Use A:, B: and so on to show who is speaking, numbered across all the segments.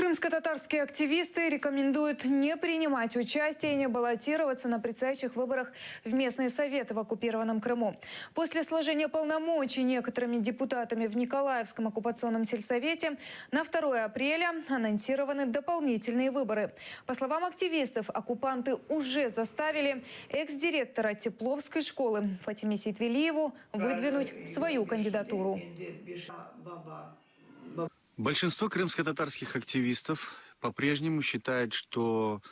A: Крымско-татарские активисты рекомендуют не принимать участие и не баллотироваться на предстоящих выборах в местные советы в оккупированном Крыму. После сложения полномочий некоторыми депутатами в Николаевском оккупационном сельсовете на 2 апреля анонсированы дополнительные выборы. По словам активистов, оккупанты уже заставили экс-директора Тепловской школы Фатиме Сейтвелиеву выдвинуть свою кандидатуру.
B: Большинство крымско-татарских активистов по-прежнему считает, что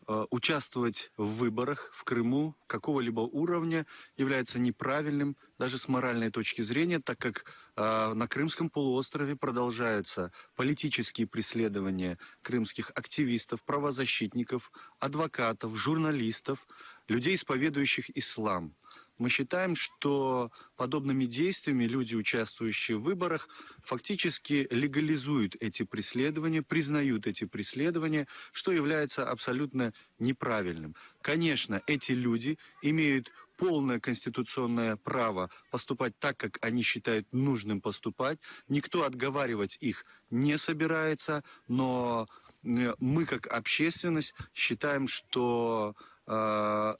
B: участвовать в выборах в Крыму какого-либо уровня является неправильным даже с моральной точки зрения, так как на Крымском полуострове продолжаются политические преследования крымских активистов, правозащитников, адвокатов, журналистов, людей, исповедующих ислам. Мы считаем, что подобными действиями люди, участвующие в выборах, фактически легализуют эти преследования, признают эти преследования, что является абсолютно неправильным. Конечно, эти люди имеют полное конституционное право поступать так, как они считают нужным поступать. Никто отговаривать их не собирается, но мы, как общественность, считаем, что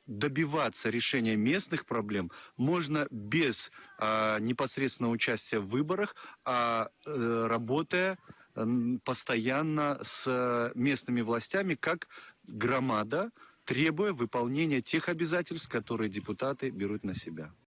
B: добиваться решения местных проблем можно без непосредственного участия в выборах, работая постоянно с местными властями как громада, требуя выполнения тех обязательств, которые депутаты берут на себя.